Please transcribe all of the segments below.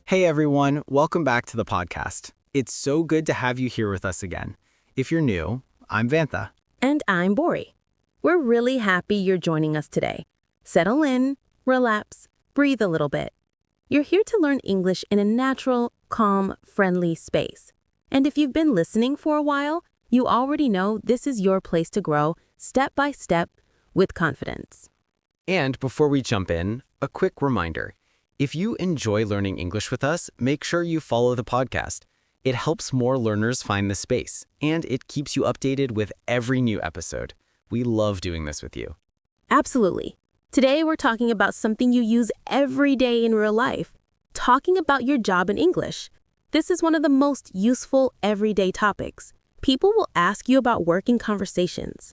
Hey everyone, welcome back to the podcast. It's so good to have you here with us again. If you're new, I'm Vantha. And I'm Borey. We're really happy you're joining us today. Settle in, relax, breathe a little bit. You're here to learn English in a natural, calm, friendly space. And if you've been listening for a while, you already know this is your place to grow step by step with confidence. And before we jump in, a quick reminder. If you enjoy learning English with us, make sure you follow the podcast. It helps more learners find the space, and it keeps you updated with every new episode. We love doing this with you. Absolutely. Today we're talking about something you use every day in real life, talking about your job in English. This is one of the most useful everyday topics. People will ask you about work in conversations.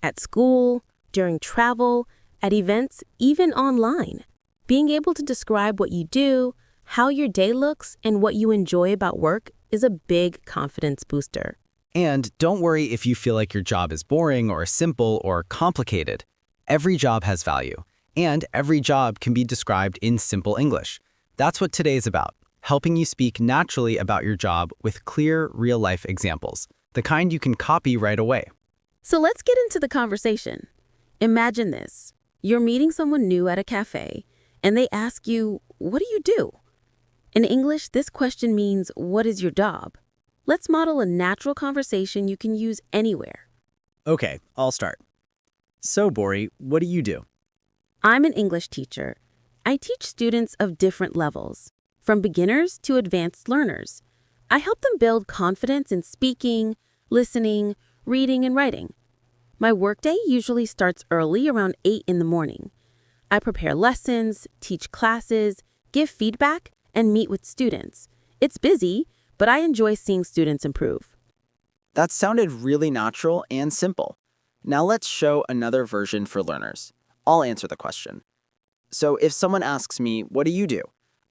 At school, during travel, at events, even online. Being able to describe what you do, how your day looks, and what you enjoy about work is a big confidence booster. And don't worry if you feel like your job is boring or simple or complicated. Every job has value, and every job can be described in simple English. That's what today is about, helping you speak naturally about your job with clear, real-life examples, the kind you can copy right away. So let's get into the conversation. Imagine this. You're meeting someone new at a cafe, and they ask you, what do you do? In English, this question means, what is your job? Let's model a natural conversation you can use anywhere. Okay, I'll start. So, Borey, what do you do? I'm an English teacher. I teach students of different levels, from beginners to advanced learners. I help them build confidence in speaking, listening, reading, and writing. My workday usually starts early around 8 in the morning. I prepare lessons, teach classes, give feedback, and meet with students. It's busy, but I enjoy seeing students improve. That sounded really natural and simple. Now let's show another version for learners. I'll answer the question. So if someone asks me, what do you do?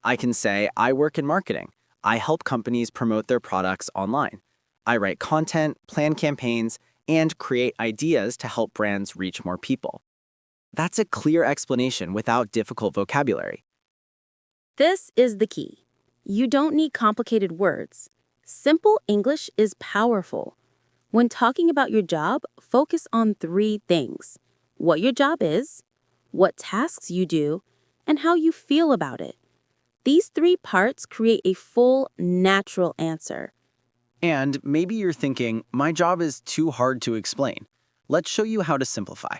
I can say, I work in marketing. I help companies promote their products online. I write content, plan campaigns, and create ideas to help brands reach more people. That's a clear explanation without difficult vocabulary. This is the key. You don't need complicated words. Simple English is powerful. When talking about your job, focus on 3 things: what your job is, what tasks you do, and how you feel about it. These 3 parts create a full, natural answer. And maybe you're thinking, my job is too hard to explain. Let's show you how to simplify.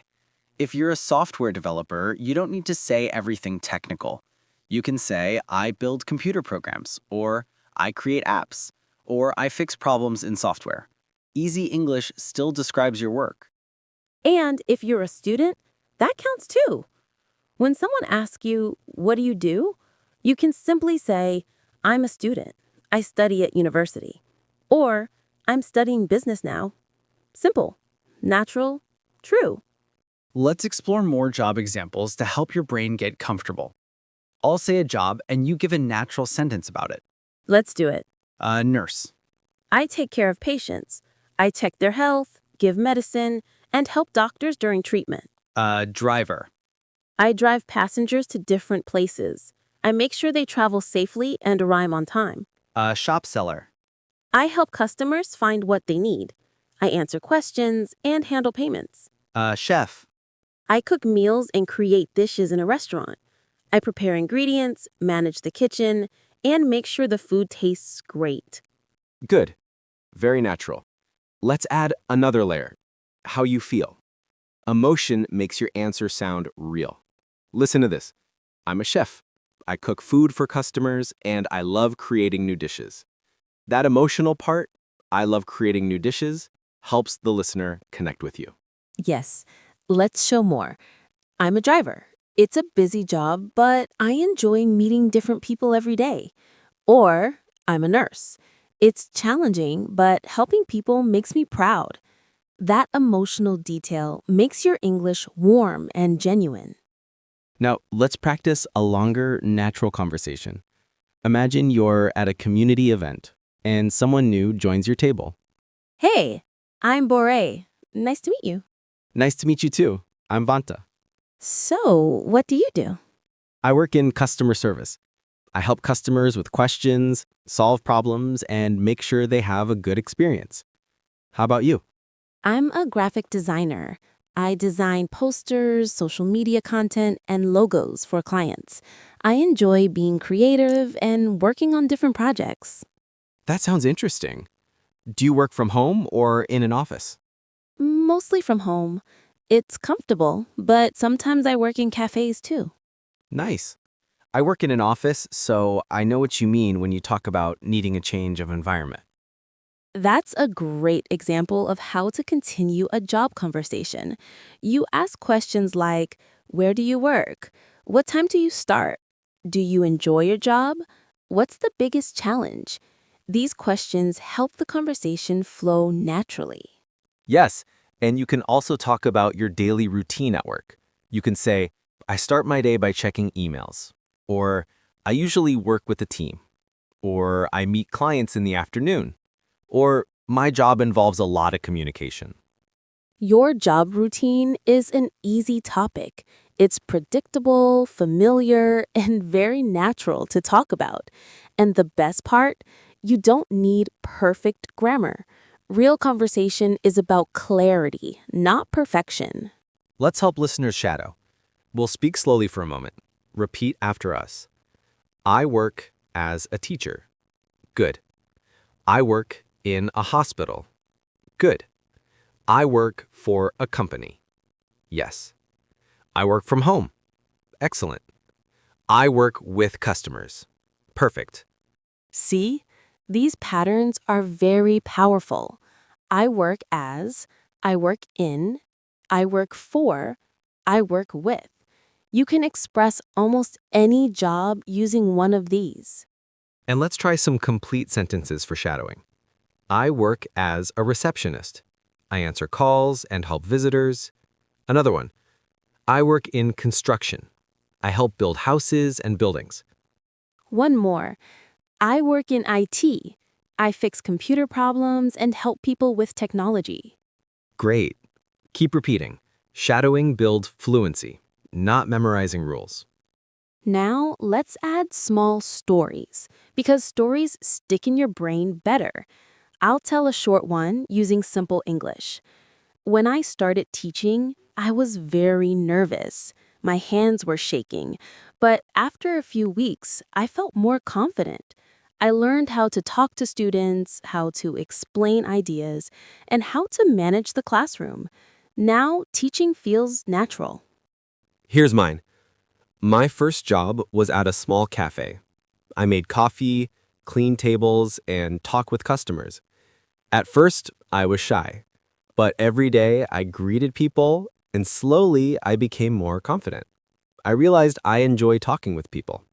If you're a software developer, you don't need to say everything technical. You can say, I build computer programs, or I create apps, or I fix problems in software. Easy English still describes your work. And if you're a student, that counts too. When someone asks you, what do you do? You can simply say, I'm a student. I study at university. Or, I'm studying business now. Simple, natural, true. Let's explore more job examples to help your brain get comfortable. I'll say a job and you give a natural sentence about it. Let's do it. Nurse. I take care of patients. I check their health, give medicine, and help doctors during treatment. Driver. I drive passengers to different places. I make sure they travel safely and arrive on time. Shop seller. I help customers find what they need. I answer questions and handle payments. Chef. I cook meals and create dishes in a restaurant. I prepare ingredients, manage the kitchen, and make sure the food tastes great. Good. Very natural. Let's add another layer. How you feel. Emotion makes your answer sound real. Listen to this. I'm a chef. I cook food for customers, and I love creating new dishes. That emotional part, I love creating new dishes, helps the listener connect with you. Yes, let's show more. I'm a driver. It's a busy job, but I enjoy meeting different people every day. Or, I'm a nurse. It's challenging, but helping people makes me proud. That emotional detail makes your English warm and genuine. Now, let's practice a longer, natural conversation. Imagine you're at a community event, and someone new joins your table. Hey, I'm Borey. Nice to meet you. Nice to meet you too. I'm Vantha. So, what do you do? I work in customer service. I help customers with questions, solve problems, and make sure they have a good experience. How about you? I'm a graphic designer. I design posters, social media content, and logos for clients. I enjoy being creative and working on different projects. That sounds interesting. Do you work from home or in an office? Mostly from home. It's comfortable, but sometimes I work in cafes too. Nice. I work in an office, so I know what you mean when you talk about needing a change of environment. That's a great example of how to continue a job conversation. You ask questions like, where do you work? What time do you start? Do you enjoy your job? What's the biggest challenge? These questions help the conversation flow naturally. Yes, and you can also talk about your daily routine at work. You can say, I start my day by checking emails, or I usually work with a team, or I meet clients in the afternoon, or my job involves a lot of communication. Your job routine is an easy topic. It's predictable, familiar, and very natural to talk about. And the best part, you don't need perfect grammar. Real conversation is about clarity, not perfection. Let's help listeners shadow. We'll speak slowly for a moment. Repeat after us. I work as a teacher. Good. I work in a hospital. Good. I work for a company. Yes. I work from home. Excellent. I work with customers. Perfect. See, these patterns are very powerful. I work as, I work in, I work for, I work with. You can express almost any job using one of these. And let's try some complete sentences for shadowing. I work as a receptionist. I answer calls and help visitors. Another one. I work in construction. I help build houses and buildings. One more. I work in IT. I fix computer problems and help people with technology. Great. Keep repeating. Shadowing builds fluency, not memorizing rules. Now, let's add small stories, because stories stick in your brain better. I'll tell a short one using simple English. When I started teaching, I was very nervous. My hands were shaking, but after a few weeks, I felt more confident. I learned how to talk to students, how to explain ideas, and how to manage the classroom. Now, teaching feels natural. Here's mine. My first job was at a small cafe. I made coffee, cleaned tables, and talked with customers. At first, I was shy, but every day I greeted people, and slowly I became more confident. I realized I enjoy talking with people.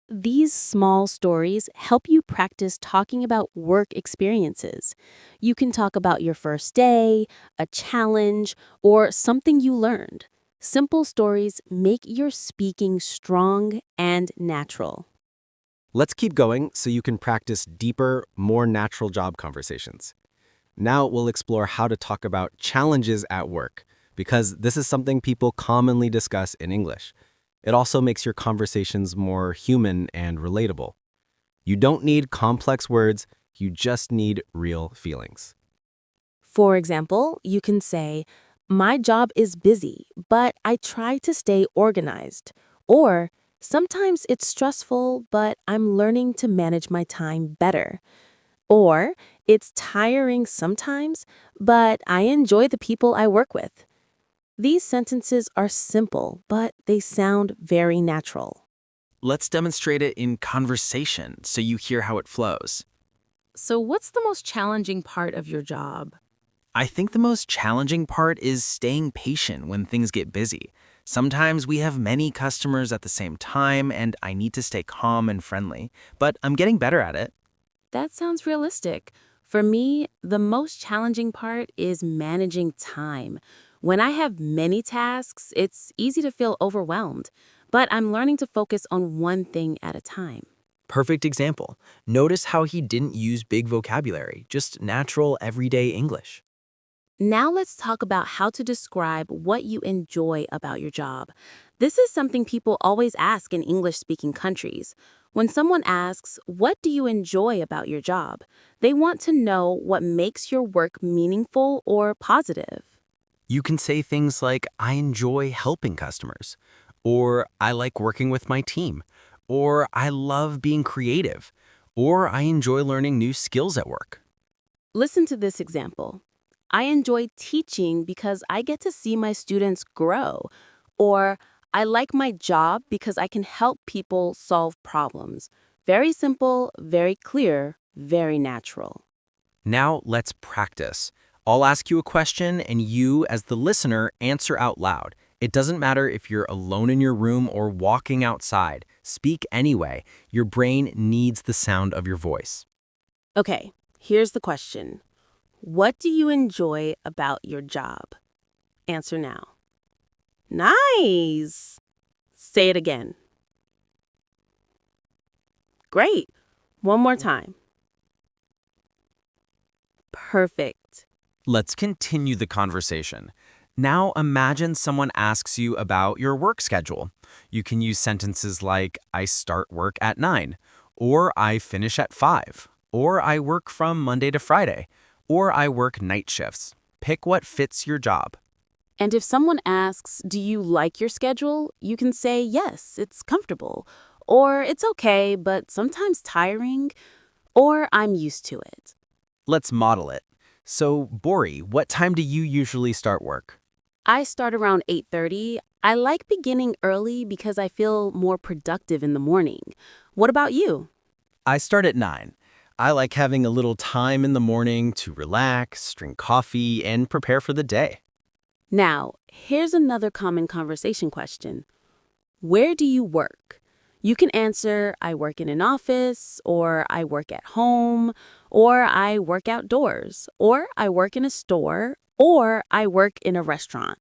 These small stories help you practice talking about work experiences. You can talk about your first day, a challenge, or something you learned. Simple stories make your speaking strong and natural. Let's keep going so you can practice deeper, more natural job conversations. Now we'll explore how to talk about challenges at work, because this is something people commonly discuss in English. It also makes your conversations more human and relatable. You don't need complex words, you just need real feelings. For example, you can say, my job is busy, but I try to stay organized. Or, sometimes it's stressful, but I'm learning to manage my time better. Or, it's tiring sometimes, but I enjoy the people I work with. These sentences are simple, but they sound very natural. Let's demonstrate it in conversation so you hear how it flows. So, what's the most challenging part of your job? I think the most challenging part is staying patient when things get busy. Sometimes we have many customers at the same time, and I need to stay calm and friendly, but I'm getting better at it. That sounds realistic. For me, the most challenging part is managing time. When I have many tasks, it's easy to feel overwhelmed, but I'm learning to focus on one thing at a time. Perfect example. Notice how he didn't use big vocabulary, just natural, everyday English. Now let's talk about how to describe what you enjoy about your job. This is something people always ask in English-speaking countries. When someone asks, "What do you enjoy about your job?" they want to know what makes your work meaningful or positive. You can say things like, I enjoy helping customers, or I like working with my team, or I love being creative, or I enjoy learning new skills at work. Listen to this example. I enjoy teaching because I get to see my students grow. Or I like my job because I can help people solve problems. Very simple, very clear, very natural. Now let's practice. I'll ask you a question and you, as the listener, answer out loud. It doesn't matter if you're alone in your room or walking outside. Speak anyway. Your brain needs the sound of your voice. Okay, here's the question. What do you enjoy about your job? Answer now. Nice! Say it again. Great. One more time. Perfect. Let's continue the conversation. Now imagine someone asks you about your work schedule. You can use sentences like, I start work at 9, or I finish at 5, or I work from Monday to Friday, or I work night shifts. Pick what fits your job. And if someone asks, "Do you like your schedule?" you can say, "Yes, it's comfortable," or "It's okay, but sometimes tiring," or "I'm used to it." Let's model it. So, Borey, what time do you usually start work? I start around 8:30. I like beginning early because I feel more productive in the morning. What about you? I start at 9. I like having a little time in the morning to relax, drink coffee, and prepare for the day. Now, here's another common conversation question. Where do you work? You can answer, "I work in an office," or "I work at home," or "I work outdoors," or "I work in a store," or "I work in a restaurant."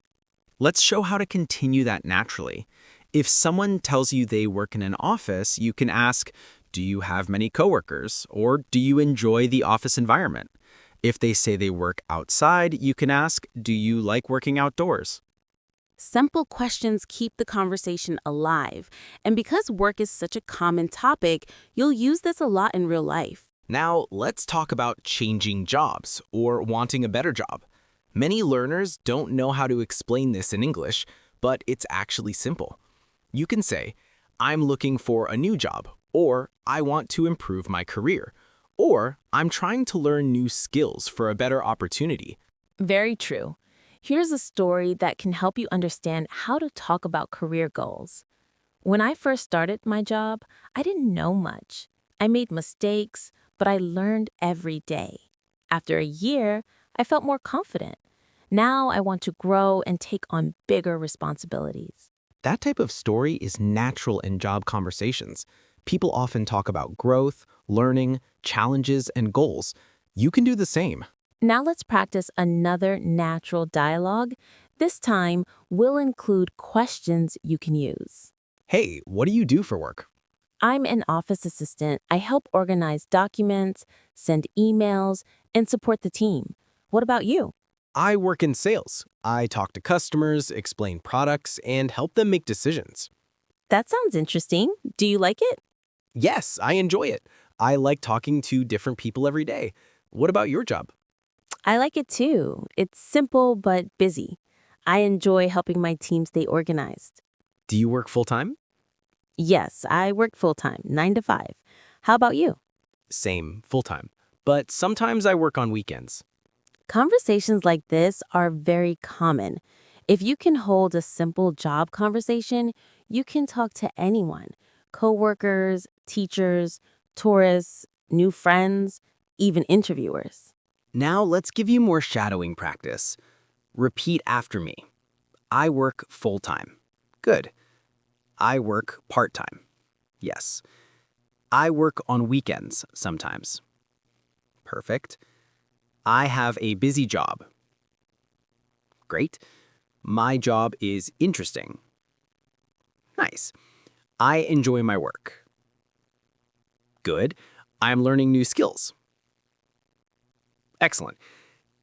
Let's show how to continue that naturally. If someone tells you they work in an office, you can ask, do you have many coworkers? Or do you enjoy the office environment? If they say they work outside, you can ask, do you like working outdoors? Simple questions keep the conversation alive. And because work is such a common topic, you'll use this a lot in real life. Now, let's talk about changing jobs or wanting a better job. Many learners don't know how to explain this in English, but it's actually simple. You can say, I'm looking for a new job, or I want to improve my career, or I'm trying to learn new skills for a better opportunity. Very true. Here's a story that can help you understand how to talk about career goals. When I first started my job, I didn't know much. I made mistakes, but I learned every day. After a year, I felt more confident. Now I want to grow and take on bigger responsibilities. That type of story is natural in job conversations. People often talk about growth, learning, challenges, and goals. You can do the same. Now let's practice another natural dialogue. This time, we'll include questions you can use. Hey, what do you do for work? I'm an office assistant. I help organize documents, send emails, and support the team. What about you? I work in sales. I talk to customers, explain products, and help them make decisions. That sounds interesting. Do you like it? Yes, I enjoy it. I like talking to different people every day. What about your job? I like it too. It's simple but busy. I enjoy helping my team stay organized. Do you work full-time? Yes, I work full-time, 9 to 5. How about you? Same, full-time. But sometimes I work on weekends. Conversations like this are very common. If you can hold a simple job conversation, you can talk to anyone, coworkers, teachers, tourists, new friends, even interviewers. Now let's give you more shadowing practice. Repeat after me. I work full-time. Good. I work part-time. Yes. I work on weekends sometimes. Perfect. I have a busy job. Great. My job is interesting. Nice. I enjoy my work. Good. I'm learning new skills. Excellent.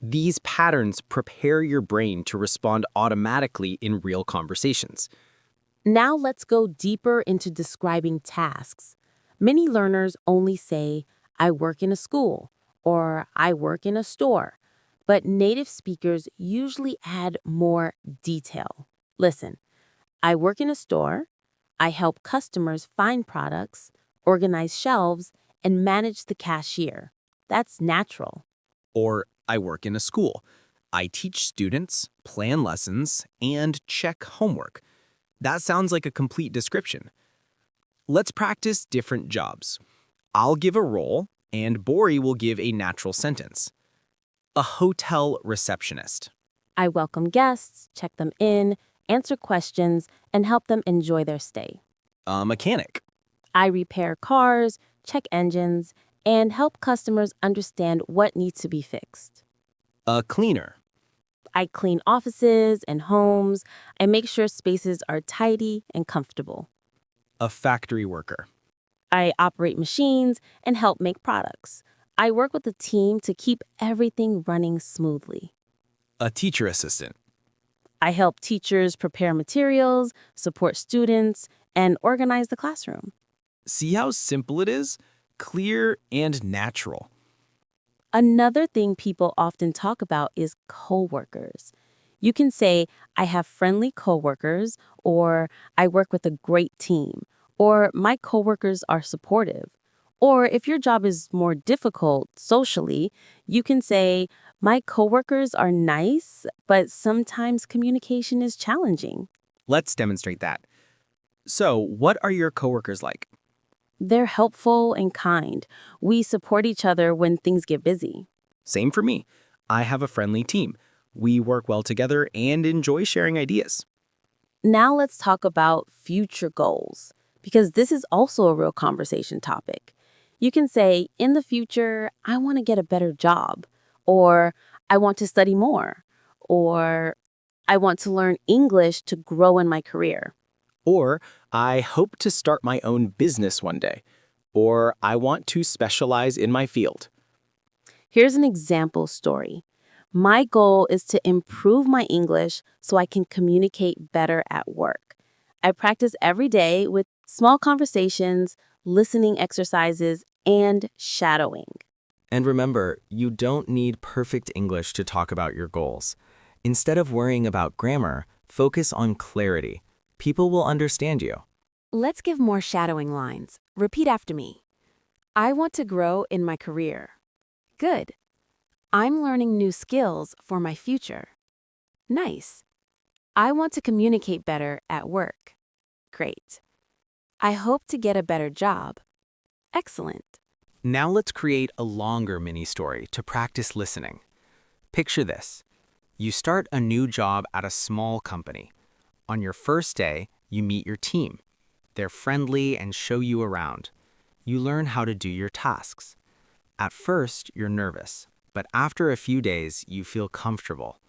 These patterns prepare your brain to respond automatically in real conversations. Now let's go deeper into describing tasks. Many learners only say, I work in a school or I work in a store, but native speakers usually add more detail. Listen, I work in a store, I help customers find products, organize shelves, and manage the cashier. That's natural. Or I work in a school. I teach students, plan lessons, and check homework. That sounds like a complete description. Let's practice different jobs. I'll give a role, and Borey will give a natural sentence. A hotel receptionist. I welcome guests, check them in, answer questions, and help them enjoy their stay. A mechanic. I repair cars, check engines, and help customers understand what needs to be fixed. A cleaner. I clean offices and homes. I make sure spaces are tidy and comfortable. A factory worker. I operate machines and help make products. I work with a team to keep everything running smoothly. A teacher assistant. I help teachers prepare materials, support students, and organize the classroom. See how simple it is? Clear and natural. Another thing people often talk about is coworkers. You can say, I have friendly coworkers, or I work with a great team, or my coworkers are supportive. Or if your job is more difficult socially, you can say, my coworkers are nice, but sometimes communication is challenging. Let's demonstrate that. So, what are your coworkers like? They're helpful and kind. We support each other when things get busy. Same for me. I have a friendly team. We work well together and enjoy sharing ideas. Now let's talk about future goals, because this is also a real conversation topic. You can say, in the future, I want to get a better job, or I want to study more, or I want to learn English to grow in my career. Or, I hope to start my own business one day. Or, I want to specialize in my field. Here's an example story. My goal is to improve my English so I can communicate better at work. I practice every day with small conversations, listening exercises, and shadowing. And remember, you don't need perfect English to talk about your goals. Instead of worrying about grammar, focus on clarity. People will understand you. Let's give more shadowing lines. Repeat after me. I want to grow in my career. Good. I'm learning new skills for my future. Nice. I want to communicate better at work. Great. I hope to get a better job. Excellent. Now let's create a longer mini story to practice listening. Picture this. You start a new job at a small company. On your first day, you meet your team. They're friendly and show you around. You learn how to do your tasks. At first, you're nervous, but after a few days, you feel comfortable.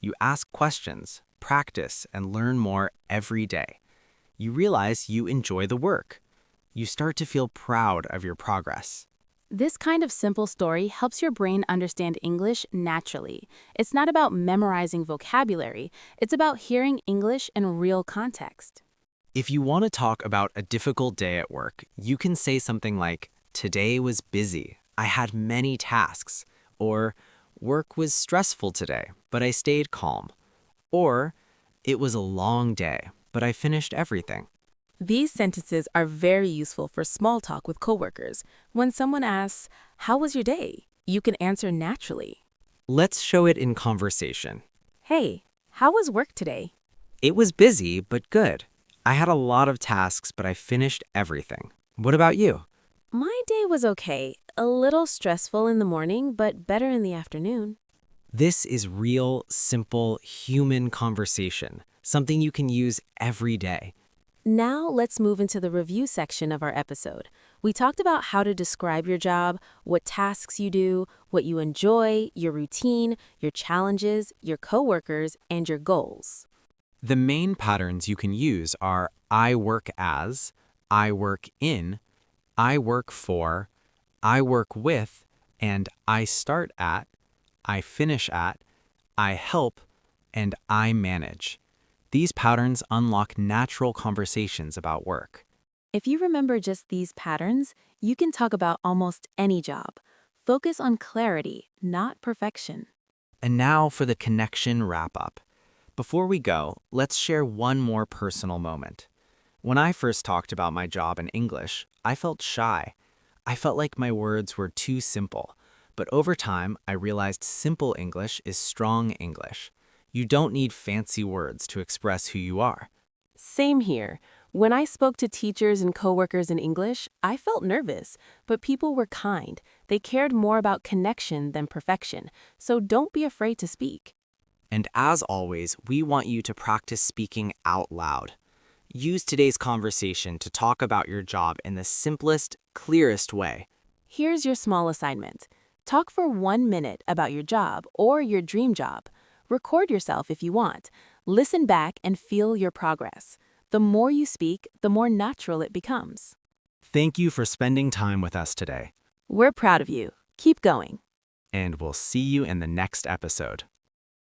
You ask questions, practice, and learn more every day. You realize you enjoy the work. You start to feel proud of your progress. This kind of simple story helps your brain understand English naturally. It's not about memorizing vocabulary. It's about hearing English in real context. If you want to talk about a difficult day at work, you can say something like, today was busy. I had many tasks. Or, work was stressful today, but I stayed calm. Or, it was a long day, but I finished everything. These sentences are very useful for small talk with coworkers. When someone asks, "How was your day?" you can answer naturally. Let's show it in conversation. "Hey, how was work today?" It was busy, but good. I had a lot of tasks, but I finished everything. What about you? "My day was okay. A little stressful in the morning, but better in the afternoon." This is real, simple, human conversation, something you can use every day. Now let's move into the review section of our episode. We talked about how to describe your job, what tasks you do, what you enjoy, your routine, your challenges, your coworkers, and your goals. The main patterns you can use are I work as, I work in, I work for, I work with, and I start at, I finish at, I help, and I manage. These patterns unlock natural conversations about work. If you remember just these patterns, you can talk about almost any job. Focus on clarity, not perfection. And now for the connection wrap-up. Before we go, let's share one more personal moment. When I first talked about my job in English, I felt shy. I felt like my words were too simple. But over time, I realized simple English is strong English. You don't need fancy words to express who you are. Same here. When I spoke to teachers and coworkers in English, I felt nervous, but people were kind. They cared more about connection than perfection, so don't be afraid to speak. And as always, we want you to practice speaking out loud. Use today's conversation to talk about your job in the simplest, clearest way. Here's your small assignment. Talk for 1 minute about your job or your dream job. Record yourself if you want. Listen back and feel your progress. The more you speak, the more natural it becomes. Thank you for spending time with us today, We're proud of you. Keep going. and we'll see you in the next episode.